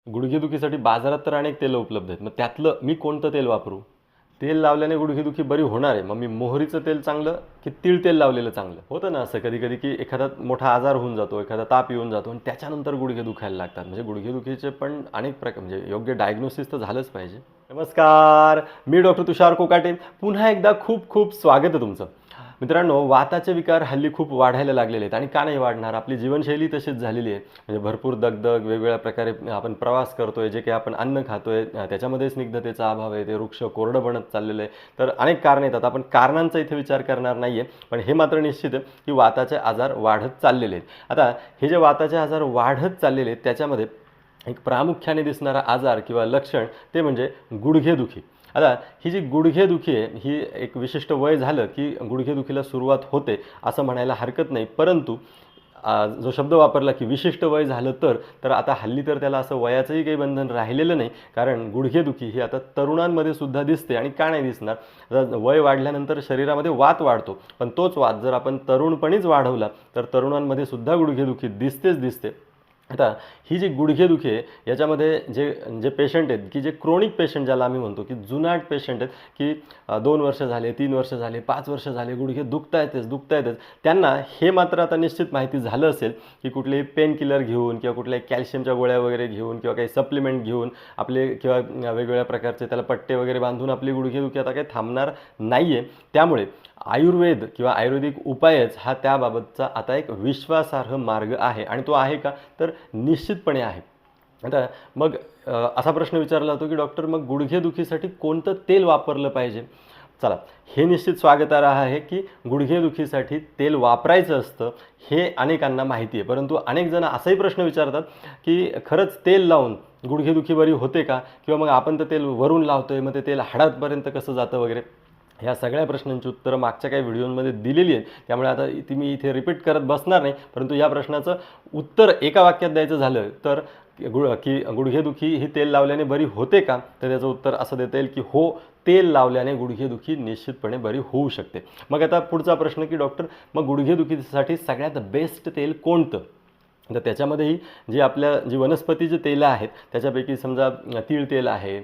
गुडघेदुखीसाठी बाजारात तर अनेक तेलं उपलब्ध आहेत. मग त्यातलं मी कोणतं तेल वापरू? तेल लावल्याने गुडघेदुखी बरी होणार आहे. मग मी मोहरीचं तेल चांगलं की तीळ तेल लावलेलं चांगलं? होतं ना असं कधी-कधी की एखादा मोठा आजार होऊन जातो, एखादा ताप येऊन जातो आणि त्याच्यानंतर गुडघे दुखायला लागतात. म्हणजे गुडघेदुखीचे पण अनेक प्रकार म्हणजे योग्य डायग्नोसिस तर झालंच पाहिजे. नमस्कार, मी डॉक्टर तुषार कोकाटे. पुन्हा एकदा खूप खूप स्वागत आहे तुमचं. मित्रांनो, वाताचे विकार हल्ली खूप वाढायला लागलेले आहेत आणि का नाही वाढणार? आपली जीवनशैली तशीच झालेली आहे. म्हणजे भरपूर दगदग, वेगवेगळ्या प्रकारे आपण प्रवास करतोय, जे काही आपण अन्न खातोय त्याच्यामध्ये स्निग्धतेचा अभाव आहे, ते वृक्ष कोरडं बनत चाललेलं आहे. तर अनेक कारणे येतात. आपण कारणांचा इथे विचार करणार नाही आहे, पण हे मात्र निश्चित आहे की वाताचे आजार वाढत चाललेले आहेत. आता हे जे वाताचे आजार वाढत चाललेले आहेत, त्याच्यामध्ये एक प्रामुख्याने दिसणारा आजार किंवा लक्षण ते म्हणजे गुडघेदुखी. आता ही जी गुडघेदुखी आहे, ही एक विशिष्ट वय झालं की गुडघेदुखीला सुरुवात होते असं म्हणायला हरकत नाही. परंतु जो शब्द वापरला की विशिष्ट वय झालं तर आता हल्ली तर त्याला असं वयाचंही काही बंधन राहिलेलं नाही. कारण गुडघेदुखी ही आता तरुणांमध्ये सुद्धा दिसते आणि का नाही दिसणार? आता वय वाढल्यानंतर शरीरामध्ये वात वाढतो, पण तोच वात जर आपण तरुणपणीच वाढवला तर तरुणांमध्ये सुद्धा गुडघेदुखी दिसतेच दिसते. आता ही जी गुडघेदुखी आहे याच्यामध्ये जे जे पेशंट आहेत की जे क्रोनिक पेशंट ज्याला आम्ही म्हणतो की जुनाट पेशंट आहेत की 2 वर्ष झाले, 3 वर्ष झाले, 5 वर्ष झाले, गुडघे दुखतायतच त्यांना हे मात्र आता निश्चित माहिती झालं असेल की कुठलेही पेन किलर घेऊन किंवा कुठल्याही कॅल्शियमच्या गोळ्या वगैरे घेऊन किंवा काही सप्लिमेंट घेऊन आपले किंवा वेगवेगळ्या प्रकारचे त्याला पट्टे वगैरे बांधून आपली गुडघेदुखी आता काही थांबणार नाही आहे. त्यामुळे आयुर्वेद किंवा आयुर्वेदिक उपायच हा त्याबाबतचा आता एक विश्वासार्ह मार्ग आहे. आणि तो आहे का? तर निश्चितपणे आहे. आता मग असा प्रश्न विचारला जातो की डॉक्टर, मग गुडघेदुखीसाठी कोणतं तेल वापरलं पाहिजे? चला, हे निश्चित स्वागतार्ह आहे की गुडघेदुखीसाठी तेल वापरायचं असतं हे अनेकांना माहिती आहे. परंतु अनेक जण असाही प्रश्न विचारतात की खरंच तेल लावून गुडघेदुखी बरी होते का? किंवा मग आपण तर तेल वरून लावतोय, मग ते तेल हाडांपर्यंत कसं जातं वगैरे? ह्या सगळ्या प्रश्नांची उत्तरं मागच्या काही व्हिडिओमध्ये दिलेली आहेत. त्यामुळे आता ती मी इथे रिपीट करत बसणार नाही. परंतु या प्रश्नाचं उत्तर एका वाक्यात द्यायचं झालं तर गुडघेदुखी ही तेल लावल्याने बरी होते का? तर त्याचं उत्तर असं देता येईल की हो, तेल लावल्याने गुडघेदुखी निश्चितपणे बरी होऊ शकते. मग आता पुढचा प्रश्न की डॉक्टर, मग गुडघेदुखीसाठी सगळ्यात बेस्ट तेल कोणतं? तर त्याच्यामध्येही जी वनस्पतीची तेलं आहेत त्याच्यापैकी समजा तीळ तेल आहे,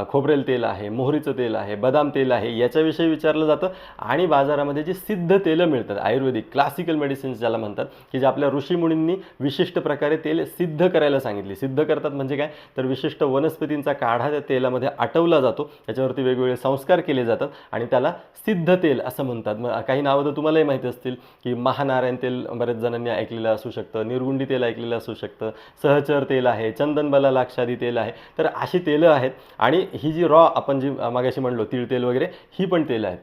खोबरेल तेल आहे, मोहरीचं तेल आहे, बदाम तेल आहे, याच्याविषयी विचारलं जातं. आणि बाजारामध्ये जी सिद्ध तेलं मिळतात, आयुर्वेदिक क्लासिकल मेडिसिन्स ज्याला म्हणतात, की जे आपल्या ऋषीमुनींनी विशिष्ट प्रकारे तेल सिद्ध करायला सांगितली. सिद्ध करतात म्हणजे काय? तर विशिष्ट वनस्पतींचा काढा त्या तेलामध्ये आटवला जातो, त्याच्यावरती वेगवेगळे संस्कार केले जातात आणि त्याला सिद्ध तेल असं म्हणतात. मग काही नावं तर तुम्हालाही माहिती असतील की महानारायण तेल बऱ्याच जणांनी ऐकलेलं असू शकतं, निर्गुंडी तेल ऐकलेलं असू शकतं, सहचर तेल आहे, चंदनबला लाक्षादी तेल आहे. तर अशी तेलं आहेत. आणि ही जी आपण जी मागाशी म्हणलो तीळ तेल वगैरे, ही पण तेलं आहेत.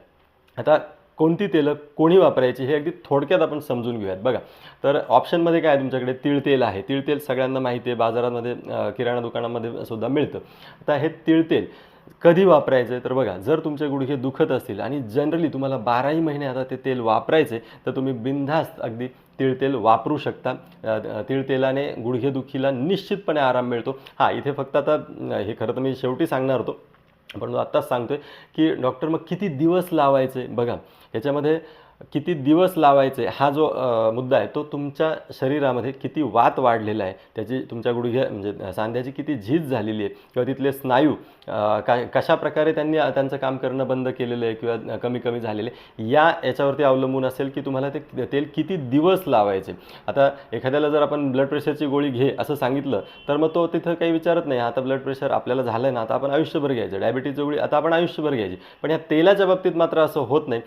आता कोणती तेलं कोणी वापरायची हे अगदी थोडक्यात आपण समजून घेऊयात. बघा, तर ऑप्शनमध्ये काय आहे तुमच्याकडे? तीळ तेल आहे. तीळ तेल सगळ्यांना माहिती आहे, बाजारामध्ये किराणा दुकानामध्ये सुद्धा मिळतं. आता हे तीळ तेल कधी वापरायचं? तर बघा, जर तुमचे गुडघे दुखत असतील आणि जनरली तुम्हाला 12ही महिने आता ते तेल वापरायचे, तर तुम्ही बिनधास्त अगदी तीळ तेल वापरू शकता. तीळ तेलाने गुडघेदुखीला निश्चितपणे आराम मिळतो. हां, इथे फक्त आता हे खरं तर मी शेवटी सांगणार होतो, पण आत्ताच सांगतोय की डॉक्टर मग किती दिवस लावायचे? बघा, याच्यामध्ये किती दिवस लावायचे हा जो मुद्दा आहे तो तुमच्या शरीरामध्ये किती वात वाढलेला आहे, त्याची तुमच्या म्हणजे सांध्याची किती झीज झालेली आहे किंवा तिथले स्नायू कशा प्रकारे त्यांचं काम करणं बंद केलेलं आहे किंवा कमी कमी झालेले, याच्यावरती अवलंबून असेल की तुम्हाला ते तेल किती दिवस लावायचे. आता एखाद्याला जर आपण ब्लड प्रेशरची गोळी घे असं सांगितलं तर मग तो तिथं काही विचारत नाही. आता ब्लड प्रेशर आपल्याला झालं आहे ना, आता आपण आयुष्यभर घ्यायचं. डायबिटीजची गोळी आता आपण आयुष्यभर घ्यायची. पण या तेलाच्या बाबतीत मात्र असं होत नाही.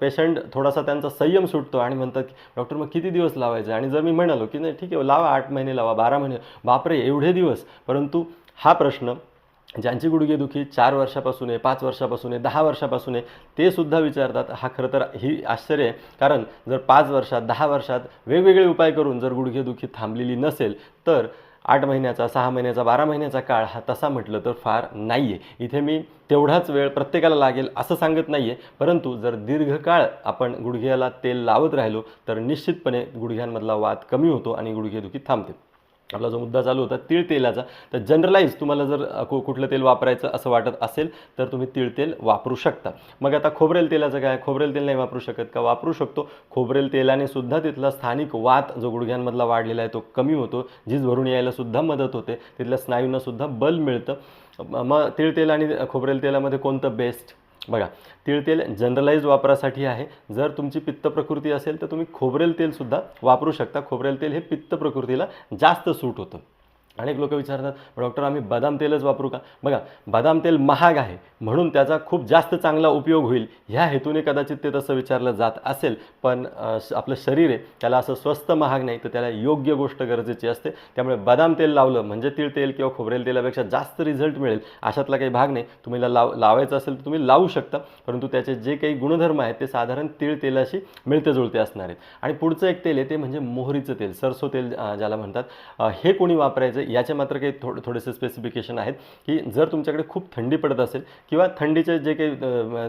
पेशंट थोडासा त्यांचा संयम सुटतो आणि म्हणतात की डॉक्टर मग किती दिवस लावायचे? आणि जर मी म्हणालो की नाही ठीक आहे लावा, 8 महिने लावा, 12 महिने, बापरे एवढे दिवस? परंतु हा प्रश्न ज्यांची गुडघेदुखी 4 वर्षापासून आहे, 5 वर्षापासून आहे, 10 वर्षापासून आहे, ते सुद्धा विचारतात. हा खरं तर ही आश्चर्य आहे. कारण जर 5 वर्षात 10 वर्षात वेगवेगळे उपाय करून जर गुडघेदुखी थांबलेली नसेल तर 8 महिन्याचा, 6 महिन्याचा, 12 महिन्याचा काळ हा तसा म्हटलं तर फार नाही आहे. इथे मी तेवढाच वेळ प्रत्येकाला लागेल असं सांगत नाही आहे. परंतु जर दीर्घकाळ आपण गुडघ्याला तेल लावत राहिलो तर निश्चितपणे गुडघ्यांमधला वात कमी होतो आणि गुडघेदुखी थांबते. आपला जो मुद्दा चालू होता तीळ तेलाचा, तर जनरलाइज तुम्हाला जर कुठलं तेल वापरायचं असं वाटत असेल तर तुम्ही तीळ तेल वापरू शकता. मग आता खोबरेल तेलाचं काय? खोबरेल तेल नाही वापरू शकत का? वापरू शकतो. खोबरेल तेलाने सुद्धा तिथला स्थानिक वात जो गुडघ्यांमधला वाढलेला आहे तो कमी होतो, झीज भरून यायला सुद्धा मदत होते, तिथल्या स्नायूंना सुद्धा बल मिळतं. मग तीळ तेल आणि खोबरेल तेलामध्ये कोणतं बेस्ट? बघा, तीळ तेल जनरलाइज वापरासाठी आहे. जर तुमची पित्त प्रकृती असेल तर तुम्ही खोबरेल तेलसुद्धा वापरू शकता. खोबरेल तेल हे पित्त प्रकृतीला जास्त सूट होतं. अनेक लोक विचारतात, डॉक्टर आम्ही बदाम तेलच वापरू का? बघा, बदाम तेल महाग आहे म्हणून त्याचा खूप जास्त चांगला उपयोग होईल ह्या हेतूने कदाचित ते तसं विचारलं जात असेल, पण आपलं शरीर आहे त्याला असं स्वस्त महाग नाही, तर त्याला योग्य गोष्ट गरजेची असते. त्यामुळे बदाम तेल लावलं म्हणजे तीळ तेल किंवा खोबरेल तेलापेक्षा जास्त रिझल्ट मिळेल अशातला काही भाग नाही. तुम्हाला लावायचं असेल तर तुम्ही लावू शकता, परंतु त्याचे जे काही गुणधर्म आहेत ते साधारण तीळ तेलाशी मिळते जुळते असणार आहेत. आणि पुढचं एक तेल आहे ते म्हणजे मोहरीचं तेल, सरसो तेल ज्याला म्हणतात. हे कोणी वापरायचं याचे मात्र काही थोडेसे स्पेसिफिकेशन आहेत, की जर तुमच्याकडे खूप थंडी पडत असेल किंवा थंडीचे जे काही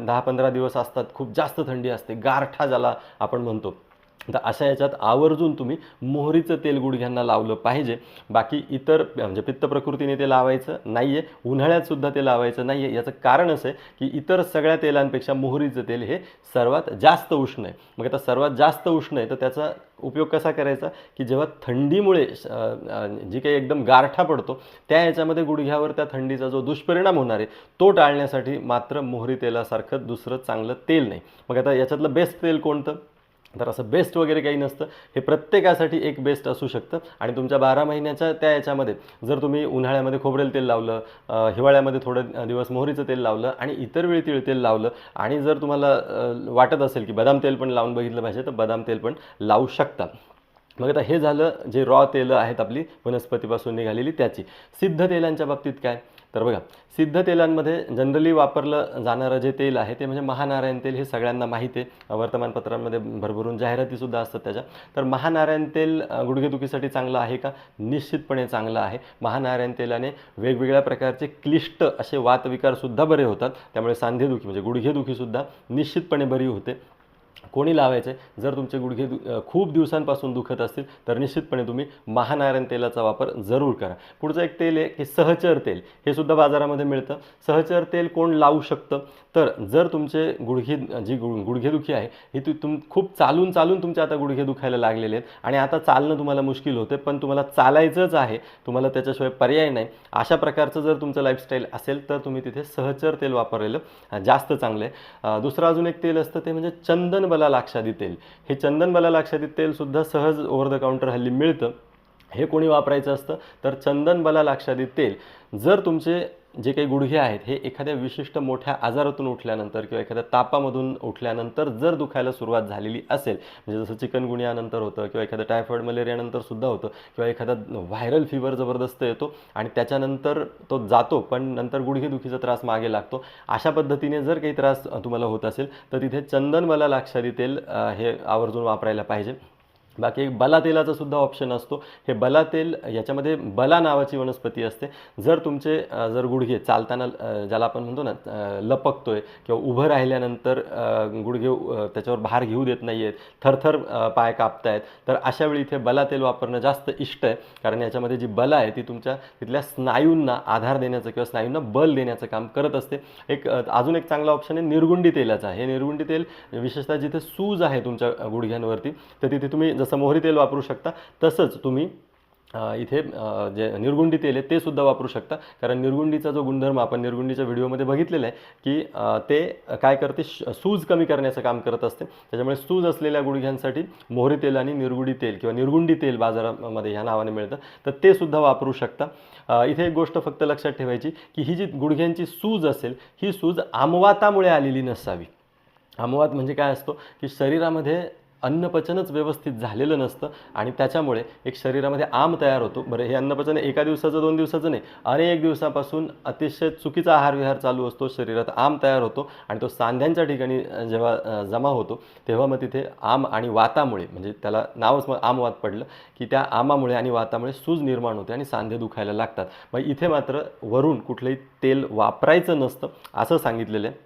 10-15 दिवस असतात, खूप जास्त थंडी असते, गारठा ज्याला आपण म्हणतो, तर अशा याच्यात आवर्जून तुम्ही मोहरीचं तेल गुडघ्यांना लावलं पाहिजे. बाकी इतर म्हणजे पित्त प्रकृतीने ते लावायचं नाही आहे, उन्हाळ्यातसुद्धा ते लावायचं नाही आहे. याचं कारण असं आहे की इतर सगळ्या तेलांपेक्षा मोहरीचं तेल हे सर्वात जास्त उष्ण आहे. मग आता सर्वात जास्त उष्ण आहे तर त्याचा उपयोग कसा करायचा, की जेव्हा थंडीमुळे जी काही एकदम गारठा पडतो त्या याच्यामध्ये गुडघ्यावर त्या थंडीचा जो दुष्परिणाम होणार आहे तो टाळण्यासाठी मात्र मोहरी तेलासारखं दुसरं चांगलं तेल नाही. मग आता याच्यातलं बेस्ट तेल कोणतं? तर असं बेस्ट वगैरे काही नसतं, हे प्रत्येकासाठी एक बेस्ट असू शकतं. आणि तुमच्या 12 महिन्याच्या त्या याच्यामध्ये जर तुम्ही उन्हाळ्यामध्ये खोबरेल तेल लावलं, हिवाळ्यामध्ये थोडं दिवस मोहरीचं तेल लावलं आणि इतर वेळी तीळ तेल लावलं, आणि जर तुम्हाला वाटत असेल की बदाम तेल पण लावून बघितलं पाहिजे तर बदाम तेल पण लावू शकता. मग आता हे झालं जे रॉ तेलं आहेत आपली वनस्पतीपासून निघालेली त्याची. सिद्ध तेलांच्या बाबतीत काय? तर बघा, सिद्ध तेलांमध्ये जनरली वापरलं जाणारं जे तेल आहे ते म्हणजे महानारायण तेल. हे सगळ्यांना माहिती आहे, वर्तमानपत्रांमध्ये भरभरून जाहिरातीसुद्धा असतात त्याच्या. तर महानारायण तेल गुडघेदुखीसाठी चांगलं आहे का? निश्चितपणे चांगलं आहे. महानारायण तेलाने वेगवेगळ्या प्रकारचे क्लिष्ट असे वातविकारसुद्धा बरे होतात, त्यामुळे सांधेदुखी म्हणजे गुडघेदुखीसुद्धा निश्चितपणे बरी होते. कोणी लावायचे? जर तुमचे गुडघे खूप दिवसांपासून दुखत असतील तर निश्चितपणे तुम्ही महानारायण तेलाचा वापर जरूर करा. पुढचं एक तेल आहे की सहचर तेल. हे सुद्धा बाजारामध्ये मिळतं. सहचर तेल कोण लावू शकतं? तर जर तुमचे गुडघेदुखी आहे ही खूप चालून तुमचे आता गुडघे दुखायला लागलेले आहेत आणि आता चालणं तुम्हाला मुश्किल होते, पण तुम्हाला चालायचंच आहे, तुम्हाला त्याच्याशिवाय पर्याय नाही, अशा प्रकारचं जर तुमचं लाईफस्टाईल असेल तर तुम्ही तिथे सहचर तेल वापरलेलं जास्त चांगलं आहे. दुसरं अजून एक तेल असतं ते म्हणजे चंदन बला लाक्षादी तेल. हे चंदन बला लाक्षादी तेल सुद्धा सहज ओव्हर द काउंटर हल्ली मिळतं. हे कोणी वापरायचं असतं? तर चंदन बला लाक्षादी तेल जर तुमचे जे काही गुडघे आहेत हे एखाद्या विशिष्ट मोठ्या आजारातून उठल्यानंतर किंवा एखाद्या तापामधून उठल्यानंतर जर दुखायला सुरुवात झालेली असेल, म्हणजे जसं चिकनगुनियानंतर होतं किंवा एखाद्या टायफॉईड मलेरियानंतर सुद्धा होतं किंवा एखादा व्हायरल फिवर जबरदस्त येतो आणि त्याच्यानंतर तो जातो पण नंतर गुडघेदुखीचा त्रास मागे लागतो, अशा पद्धतीने जर काही त्रास तुम्हाला होत असेल तर तिथे चंदन बला लाक्षादी तेल हे आवर्जून वापरायला पाहिजे. बाकी एक बला तेलाचा सुद्धा ऑप्शन असतो. हे बला तेल याच्यामध्ये बला नावाची वनस्पती असते. जर तुमचे जर गुडघे चालताना ज्याला आपण म्हणतो ना लपकतोय किंवा उभं राहिल्यानंतर गुडघे त्याच्यावर भार घेऊ देत नाही आहेत, थरथर पाय कापतायत, तर अशा वेळी इथे बला तेल वापरणं जास्त इष्ट आहे. कारण याच्यामध्ये जी बला आहे ती तुमच्या तिथल्या स्नायूंना आधार देण्याचं किंवा स्नायूंना बल देण्याचं काम करत असते. अजून एक चांगला ऑप्शन आहे निर्गुंडी तेलाचा. हे निर्गुंडी तेल विशेषतः जिथे सूज आहे तुमच्या गुडघ्यांवरती तर तिथे तुम्ही जसं मोहरी तेल वापरू शकता तसंच तुम्ही इथे जे निर्गुंडी तेल आहे ते सुद्धा वापरू शकता. कारण निर्गुंडीचा जो गुणधर्म आपण निर्गुंडीच्या व्हिडिओमध्ये बघितलेला आहे की ते काय करते, सूज कमी करण्याचं काम करत असते. त्याच्यामुळे सूज असलेल्या गुडघ्यांसाठी मोहरी तेल आणि निर्गुंडी तेल किंवा निर्गुंडी तेल बाजारामध्ये ह्या नावाने मिळतं, तर ते सुद्धा वापरू शकता. इथे एक गोष्ट फक्त लक्षात ठेवायची की ही जी गुडघ्यांची सूज असेल ही सूज आमवातामुळे आलेली नसावी. आमवात म्हणजे काय असतो की शरीरामध्ये अन्नपचनच व्यवस्थित झालेलं नसतं आणि त्याच्यामुळे एक शरीरामध्ये आम तयार होतो. बरं, हे अन्नपचन एका दिवसाचं 2 दिवसाचं नाही, अनेक दिवसापासून अतिशय चुकीचा आहारविहार चालू असतो, शरीरात आम तयार होतो आणि तो सांध्यांच्या ठिकाणी जेव्हा जमा होतो तेव्हा मग तिथे आम आणि वातामुळे, म्हणजे त्याला नावच मग आमवात पडलं, की त्या आमामुळे आणि वातामुळे सूज निर्माण होते आणि सांधे दुखायला लागतात. मग इथे मात्र वरून कुठलंही तेल वापरायचं नसतं असं सांगितलेलं आहे.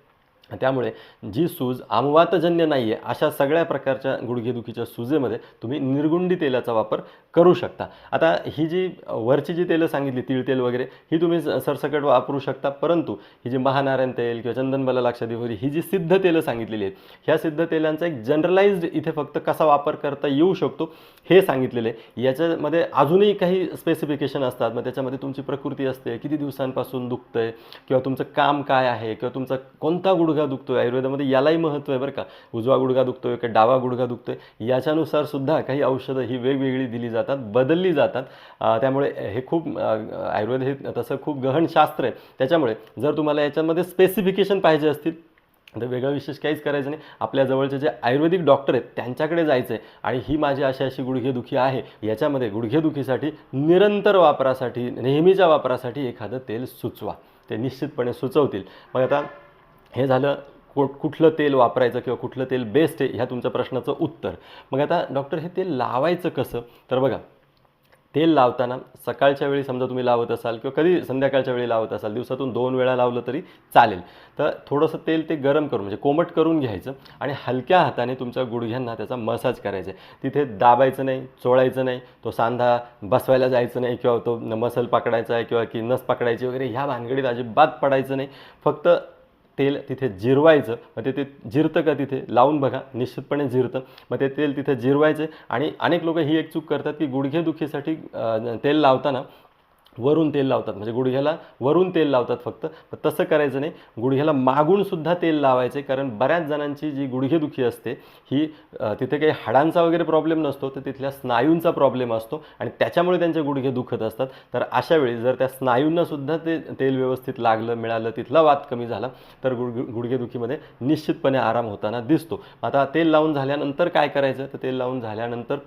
त्यामुळे जी सूज आमवातजन्य नाही आहे अशा सगळ्या प्रकारच्या गुडघेदुखीच्या सुजेमध्ये तुम्ही निर्गुंडी तेलाचा वापर करू शकता. आता ही जी वरची जी तेलं सांगितली, तीळ तेल वगैरे, ही तुम्ही सरसकट वापरू शकता. परंतु ही जी महानारायण तेल किंवा चंदनबला लाक्षादिहोरी, ही जी सिद्ध तेलं सांगितलेली आहेत, ह्या सिद्ध तेलांचा एक जनरलाइज्ड इथे फक्त कसा वापर करता येऊ शकतो हे सांगितलेलं आहे. याच्यामध्ये अजूनही काही स्पेसिफिकेशन असतात. मग त्याच्यामध्ये तुमची प्रकृती असते, किती दिवसांपासून दुखतंय, किंवा तुमचं काम काय आहे, किंवा तुमचा कोणता गुडघा दुखतोय. आयुर्वेदामध्ये यालाही महत्त्व आहे बरं का. उजवा गुडघा दुखतोय का डावा गुडघा दुखतोय, याच्यानुसार सुद्धा काही औषधं ही वेगवेगळी दिली जातात, बदलली जातात. त्यामुळे हे खूप आयुर्वेद हे तसं खूप गहन शास्त्र आहे. त्याच्यामुळे जर तुम्हाला याच्यामध्ये स्पेसिफिकेशन पाहिजे असतील तर वेगळं विशेष काहीच करायचं नाही. आपल्या जवळचे जे आयुर्वेदिक डॉक्टर आहेत त्यांच्याकडे जायचं आहे आणि ही माझी अशी गुडघेदुखी आहे, याच्यामध्ये गुडघेदुखीसाठी निरंतर वापरासाठी, नेहमीच्या वापरासाठी एखादं तेल सुचवा. ते निश्चितपणे सुचवतील. मग आता हे झालं कुठलं तेल वापरायचं किंवा कुठलं तेल बेस्ट आहे ह्या तुमच्या प्रश्नाचं उत्तर. मग आता डॉक्टर हे तेल लावायचं कसं? तर बघा, तेल लावताना सकाळच्या वेळी समजा तुम्ही लावत असाल किंवा कधी संध्याकाळच्या वेळी लावत असाल, दिवसातून 2 वेळा लावलं तरी चालेल. तर थोडंसं तेल ते गरम करून म्हणजे कोमट करून घ्यायचं आणि हलक्या हाताने तुमच्या गुडघ्यांना त्याचा मसाज करायचा आहे. तिथे दाबायचं नाही, चोळायचं नाही, तो सांधा बसवायला जायचं नाही किंवा तो मसल पकडायचा आहे किंवा की नस पकडायची वगैरे ह्या भानगडीत अजिबात पडायचं नाही. फक्त तेल तिथे जिरवायचं. मग ते जिरतं का तिथे लावून बघा, निश्चितपणे जिरतं. मग ते तेल तिथे जिरवायचं. आणि अनेक लोक ही एक चूक करतात की गुडघेदुखीसाठी तेल लावताना वरून तेल लावतात, म्हणजे गुडघ्याला वरून तेल लावतात फक्त. तसं करायचं नाही, गुडघ्याला मागून सुद्धा तेल लावायचे. कारण बऱ्याच जणांची जी गुडघेदुखी असते ही तिथे काही हाडांचा वगैरे प्रॉब्लेम नसतो, तर तिथल्या स्नायूंचा प्रॉब्लेम असतो आणि त्याच्यामुळे त्यांचे गुडघे दुखत असतात. तर अशा वेळी जर त्या स्नायूंनासुद्धा ते तेल व्यवस्थित लागलं, मिळालं, तिथला वात कमी झाला तर गुडघेदुखीमध्ये निश्चितपणे आराम होताना दिसतो. आता तेल लावून झाल्यानंतर काय करायचं? तर तेल लावून झाल्यानंतर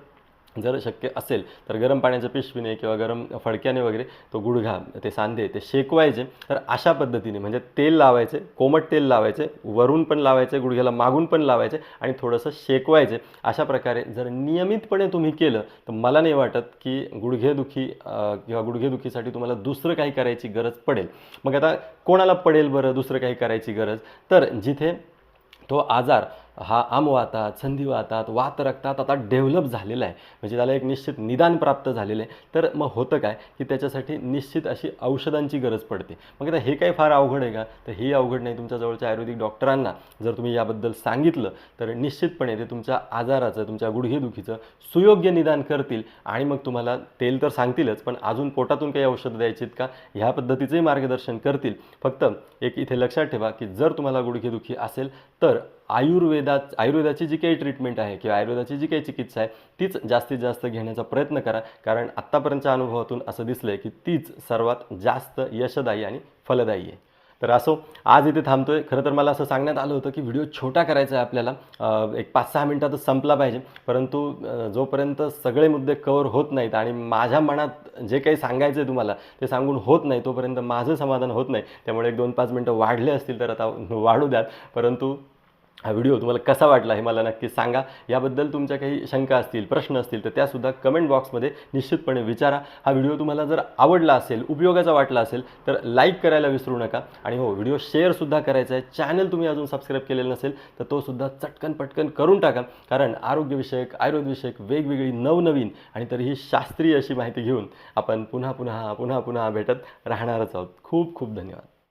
जर शक्य असेल तर गरम पाण्याच्या पिशवीने किंवा गरम फडक्याने वगैरे तो गुडघा, ते सांधे ते शेकवायचे. तर अशा पद्धतीने म्हणजे तेल लावायचे, कोमट तेल लावायचे, वरून पण लावायचे, गुडघ्याला मागून पण लावायचे आणि थोडंसं शेकवायचे. अशा प्रकारे जर नियमितपणे तुम्ही केलं तर मला नाही वाटत की गुडघेदुखी किंवा गुडघेदुखीसाठी तुम्हाला दुसरं काही करायची गरज पडेल. मग आता कोणाला पडेल बरं दुसरं काही करायची गरज? तर जिथे तो आजार हा आमवातात, संधिवातात, वातरक्तात आता डेव्हलप झालेला आहे, म्हणजे त्याला एक निश्चित निदान प्राप्त झालेलं आहे. तर मग होतं काय की त्याच्यासाठी निश्चित अशी औषधांची गरज पडते. मग आता हे काही फार अवघड आहे का? तर हे अवघड नाही. तुमच्या जवळच्या आयुर्वेदिक डॉक्टरांना जर तुम्ही याबद्दल सांगितलं तर निश्चितपणे ते तुमच्या आजाराचं, तुमच्या गुडघेदुखीचं सुयोग्य निदान करतील आणि मग तुम्हाला तेल तर सांगतीलच, पण अजून पोटातून काही औषधं द्यायची का ह्या पद्धतीचंही मार्गदर्शन करतील. फक्त एक इथे लक्षात ठेवा की जर तुम्हाला गुडघेदुखी असेल तर आयुर्वेदाची जी काही ट्रीटमेंट आहे किंवा आयुर्वेदाची जी काही चिकित्सा आहे तीच जास्तीत जास्त घेण्याचा प्रयत्न करा. कारण आत्तापर्यंतच्या अनुभवातून असं दिसलं आहे की तीच सर्वात जास्त यशदायी आणि फलदायी आहे. तर असो, आज इथे थांबतोय. खरं तर मला असं सांगण्यात आलं होतं की व्हिडिओ छोटा करायचा आहे आपल्याला, एक 5-6 मिनिटातच संपला पाहिजे. परंतु जोपर्यंत सगळे मुद्दे कव्हर होत नाहीत आणि माझ्या मनात जे काही सांगायचं आहे तुम्हाला ते सांगून होत नाही तोपर्यंत माझं समाधान होत नाही. त्यामुळे एक 2-5 मिनटं वाढले असतील तर आता वाढू द्यात. परंतु हा व्हिडिओ तुम्हाला कसा वाटला हे मला नक्की सांगा. याबद्दल तुमच्या काही शंका असतील, प्रश्न असतील तर त्यासुद्धा कमेंट बॉक्समध्ये निश्चितपणे विचारा. हा व्हिडिओ तुम्हाला जर आवडला असेल, उपयोगाचा वाटला असेल तर लाईक करायला विसरू नका. आणि हो, व्हिडिओ शेअरसुद्धा करायचा आहे. चॅनल तुम्ही अजून सबस्क्राईब केलेलं नसेल तर तो सुद्धा चटकन पटकन करून टाका. कारण आरोग्यविषयक, आयुर्वेदविषयक वेगवेगळी नवनवीन आणि तरीही शास्त्रीय अशी माहिती घेऊन आपण पुन्हा भेटत राहणारच आहोत. खूप खूप धन्यवाद.